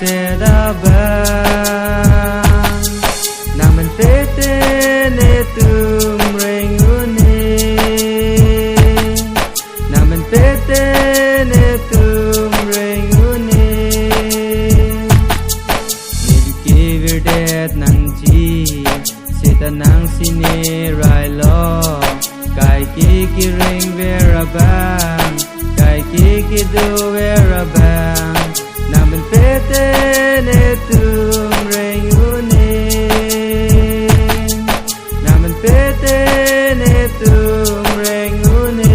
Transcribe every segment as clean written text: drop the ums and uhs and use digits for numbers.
sedabang naman tetene tumrengune naman tetene tumrengune nilkivirdet nangji sita nang siniray lo kai kikiring verabang kai kikidu verabang naman tetene tumrengune naman tetene tumrengune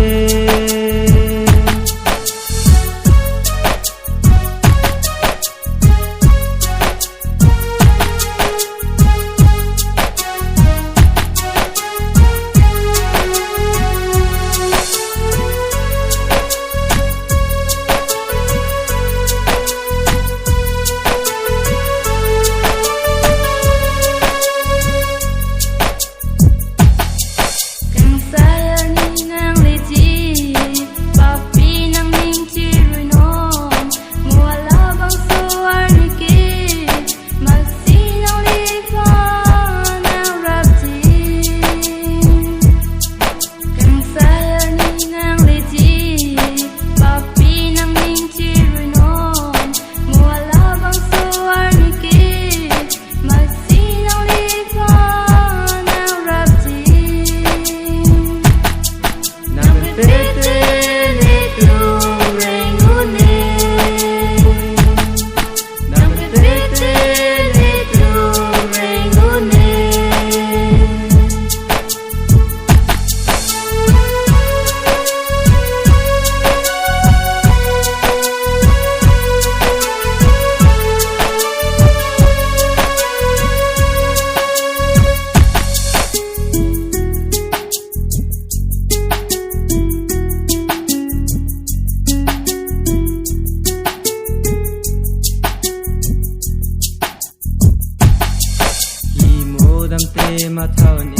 ma thon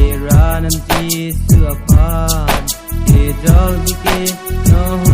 e ra nam ti su aphan e dog ke no